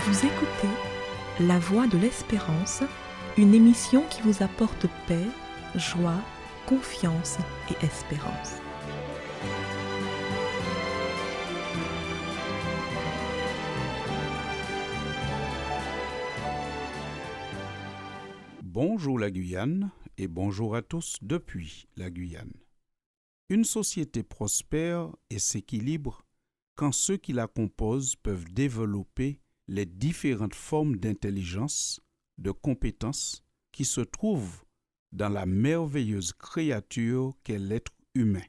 Vous écoutez La Voix de l'Espérance, une émission qui vous apporte paix, joie, confiance et espérance. Bonjour la Guyane et bonjour à tous depuis la Guyane. Une société prospère et s'équilibre quand ceux qui la composent peuvent développer les différentes formes d'intelligence, de compétences qui se trouvent dans la merveilleuse créature qu'est l'être humain.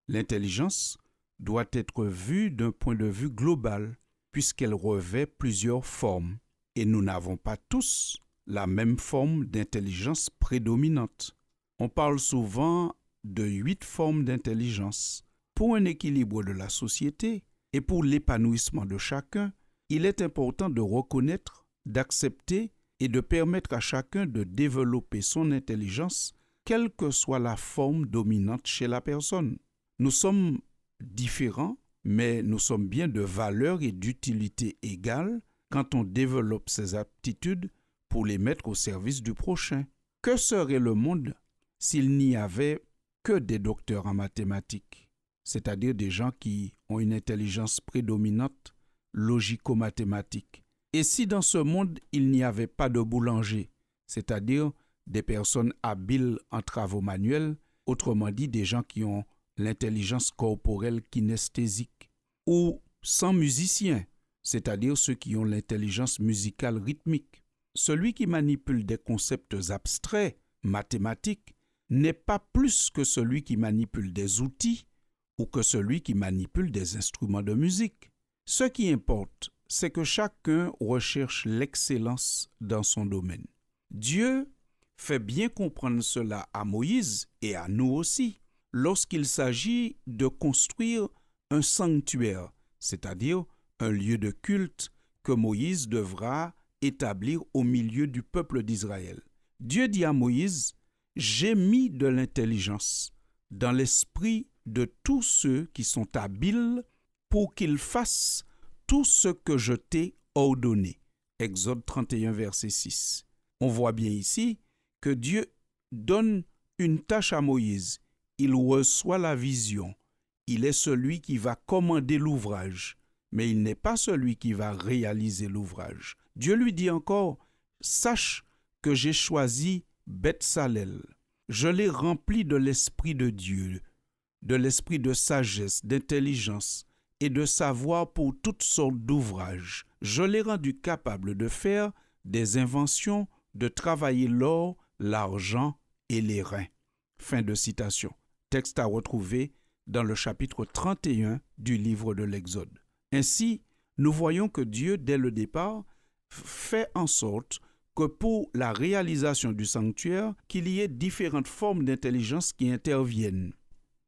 L'intelligence doit être vue d'un point de vue global puisqu'elle revêt plusieurs formes et nous n'avons pas tous la même forme d'intelligence prédominante. On parle souvent de 8 formes d'intelligence. Pour un équilibre de la société et pour l'épanouissement de chacun, il est important de reconnaître, d'accepter et de permettre à chacun de développer son intelligence, quelle que soit la forme dominante chez la personne. Nous sommes différents, mais nous sommes bien de valeur et d'utilité égales quand on développe ces aptitudes pour les mettre au service du prochain. Que serait le monde s'il n'y avait que des docteurs en mathématiques, c'est-à-dire des gens qui ont une intelligence prédominante logico-mathématique? Et si dans ce monde, il n'y avait pas de boulanger, c'est-à-dire des personnes habiles en travaux manuels, autrement dit des gens qui ont l'intelligence corporelle kinesthésique, ou sans musiciens, c'est-à-dire ceux qui ont l'intelligence musicale rythmique? Celui qui manipule des concepts abstraits, mathématiques, n'est pas plus que celui qui manipule des outils ou que celui qui manipule des instruments de musique. Ce qui importe, c'est que chacun recherche l'excellence dans son domaine. Dieu fait bien comprendre cela à Moïse et à nous aussi, lorsqu'il s'agit de construire un sanctuaire, c'est-à-dire un lieu de culte que Moïse devra établir au milieu du peuple d'Israël. Dieu dit à Moïse: « J'ai mis de l'intelligence dans l'esprit de tous ceux qui sont habiles pour qu'ils fassent tout ce que je t'ai ordonné. » Exode 31, verset 6. On voit bien ici que Dieu donne une tâche à Moïse. Il reçoit la vision. Il est celui qui va commander l'ouvrage, mais il n'est pas celui qui va réaliser l'ouvrage. Dieu lui dit encore: « Sache que j'ai choisi Beth-Salel. Je l'ai rempli de l'Esprit de Dieu, de l'esprit de sagesse, d'intelligence et de savoir pour toutes sortes d'ouvrages. Je l'ai rendu capable de faire des inventions, de travailler l'or, l'argent et les reins. » Fin de citation. Texte à retrouver dans le chapitre 31 du livre de l'Exode. Ainsi, nous voyons que Dieu, dès le départ, fait en sorte que pour la réalisation du sanctuaire, qu'il y ait différentes formes d'intelligence qui interviennent.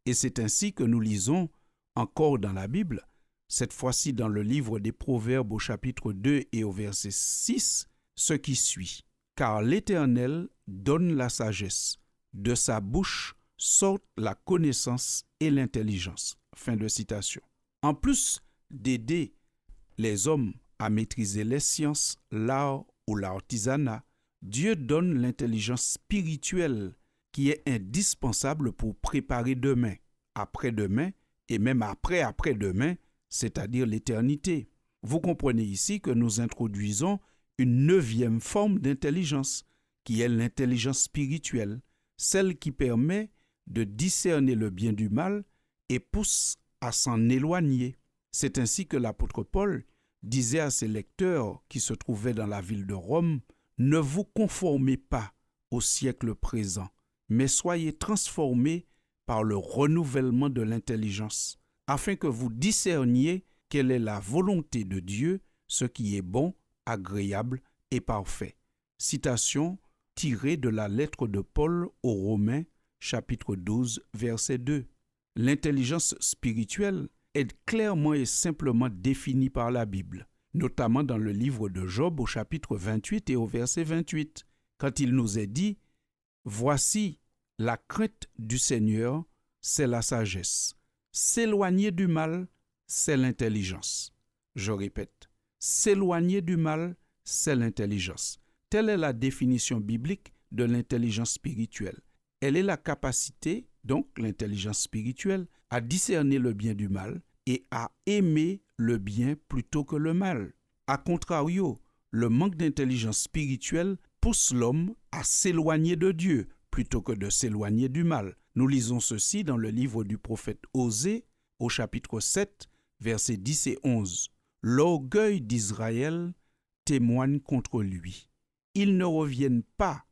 Et c'est ainsi que nous lisons encore dans la Bible, cette fois-ci dans le livre des Proverbes au chapitre 2 et au verset 6, ce qui suit. « Car l'Éternel donne la sagesse, de sa bouche sortent la connaissance et l'intelligence. » Fin de citation. En plus d'aider les hommes à maîtriser les sciences, l'art ou l'artisanat, Dieu donne l'intelligence spirituelle qui est indispensable pour préparer demain, après-demain et même après-après-demain, c'est-à-dire l'éternité. Vous comprenez ici que nous introduisons une 9e forme d'intelligence, qui est l'intelligence spirituelle, celle qui permet de discerner le bien du mal et pousse à s'en éloigner. C'est ainsi que l'apôtre Paul disait à ses lecteurs qui se trouvaient dans la ville de Rome: « Ne vous conformez pas au siècle présent, mais soyez transformés par le renouvellement de l'intelligence, afin que vous discerniez quelle est la volonté de Dieu, ce qui est bon, agréable et parfait. » Citation tirée de la lettre de Paul aux Romains, chapitre 12, verset 2. L'intelligence spirituelle est clairement et simplement définie par la Bible, notamment dans le livre de Job au chapitre 28 et au verset 28, quand il nous est dit: « Voici, la crainte du Seigneur, c'est la sagesse. S'éloigner du mal, c'est l'intelligence. » Je répète, s'éloigner du mal, c'est l'intelligence. Telle est la définition biblique de l'intelligence spirituelle. Elle est la capacité, donc l'intelligence spirituelle, à discerner le bien du mal et à aimer le bien plutôt que le mal. A contrario, le manque d'intelligence spirituelle pousse l'homme à s'éloigner de Dieu plutôt que de s'éloigner du mal. Nous lisons ceci dans le livre du prophète Osée, au chapitre 7, versets 10 et 11. L'orgueil d'Israël témoigne contre lui. Ils ne reviennent pas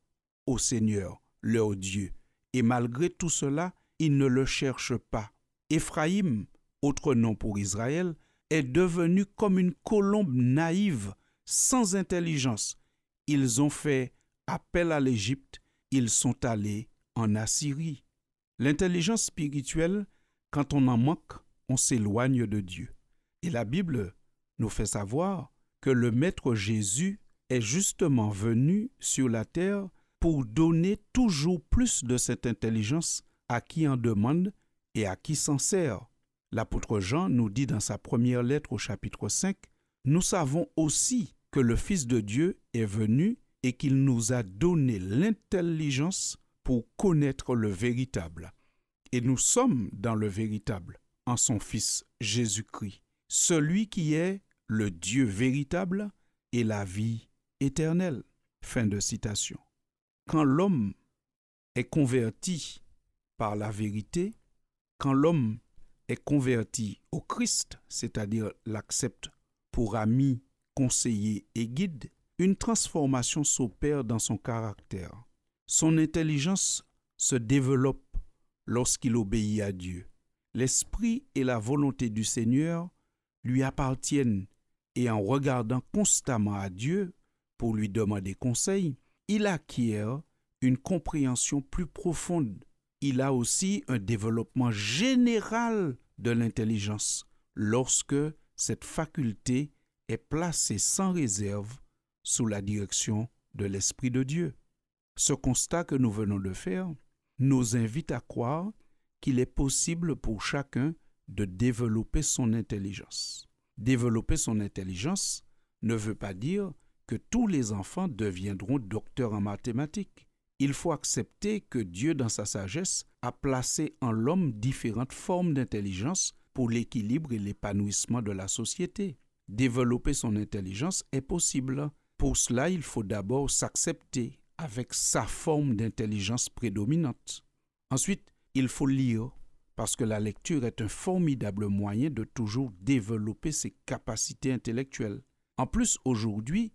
au Seigneur, leur Dieu, et malgré tout cela, ils ne le cherchent pas. Éphraïm, autre nom pour Israël, est devenu comme une colombe naïve, sans intelligence. Ils ont fait appel à l'Égypte, ils sont allés en Assyrie. L'intelligence spirituelle, quand on en manque, on s'éloigne de Dieu. Et la Bible nous fait savoir que le Maître Jésus est justement venu sur la terre pour donner toujours plus de cette intelligence à qui en demande et à qui s'en sert. L'apôtre Jean nous dit dans sa première lettre au chapitre 5, « Nous savons aussi que le Fils de Dieu est venu et qu'il nous a donné l'intelligence pour connaître le véritable. Et nous sommes dans le véritable, en son Fils Jésus-Christ, celui qui est le Dieu véritable et la vie éternelle. » Fin de citation. Quand l'homme est converti par la vérité, quand l'homme est converti au Christ, c'est-à-dire l'accepte pour ami, conseiller et guide, une transformation s'opère dans son caractère. Son intelligence se développe lorsqu'il obéit à Dieu. L'esprit et la volonté du Seigneur lui appartiennent et en regardant constamment à Dieu pour lui demander conseil, il acquiert une compréhension plus profonde. Il a aussi un développement général de l'intelligence lorsque cette faculté est placée sans réserve sous la direction de l'Esprit de Dieu. Ce constat que nous venons de faire nous invite à croire qu'il est possible pour chacun de développer son intelligence. Développer son intelligence ne veut pas dire que tous les enfants deviendront docteurs en mathématiques. Il faut accepter que Dieu, dans sa sagesse, a placé en l'homme différentes formes d'intelligence pour l'équilibre et l'épanouissement de la société. Développer son intelligence est possible. Pour cela, il faut d'abord s'accepter avec sa forme d'intelligence prédominante. Ensuite, il faut lire, parce que la lecture est un formidable moyen de toujours développer ses capacités intellectuelles. En plus, aujourd'hui,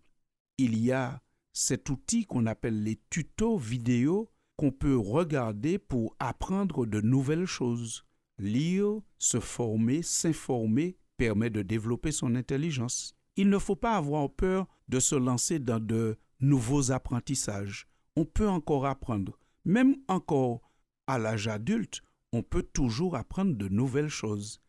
il y a cet outil qu'on appelle les tutos vidéo qu'on peut regarder pour apprendre de nouvelles choses. Lire, se former, s'informer permet de développer son intelligence. Il ne faut pas avoir peur de se lancer dans de nouveaux apprentissages. On peut encore apprendre. Même encore à l'âge adulte, on peut toujours apprendre de nouvelles choses.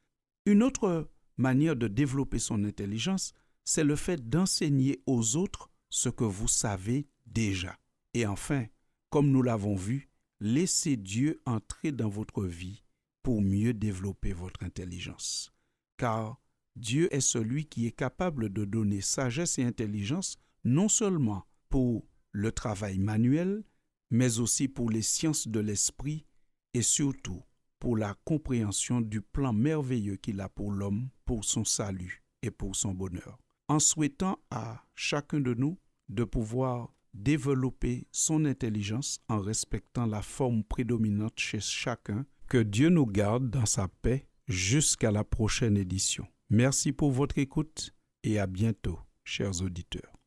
Une autre manière de développer son intelligence, c'est le fait d'enseigner aux autres ce que vous savez déjà. Et enfin, comme nous l'avons vu, laissez Dieu entrer dans votre vie pour mieux développer votre intelligence. Car Dieu est celui qui est capable de donner sagesse et intelligence non seulement pour le travail manuel, mais aussi pour les sciences de l'esprit et surtout pour la compréhension du plan merveilleux qu'il a pour l'homme, pour son salut et pour son bonheur. En souhaitant à chacun de nous de pouvoir développer son intelligence en respectant la forme prédominante chez chacun, que Dieu nous garde dans sa paix jusqu'à la prochaine édition. Merci pour votre écoute et à bientôt, chers auditeurs.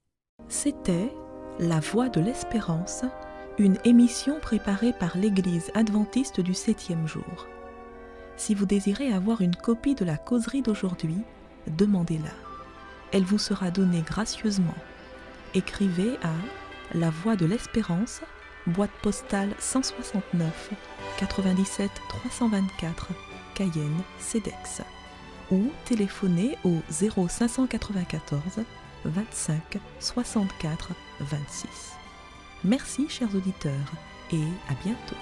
C'était La Voix de l'Espérance, une émission préparée par l'Église adventiste du 7e jour. Si vous désirez avoir une copie de la causerie d'aujourd'hui, demandez-la. Elle vous sera donnée gracieusement. Écrivez à La Voix de l'Espérance, boîte postale 169 97 324, Cayenne, CEDEX, ou téléphonez au 0594 25 64 26. Merci chers auditeurs et à bientôt.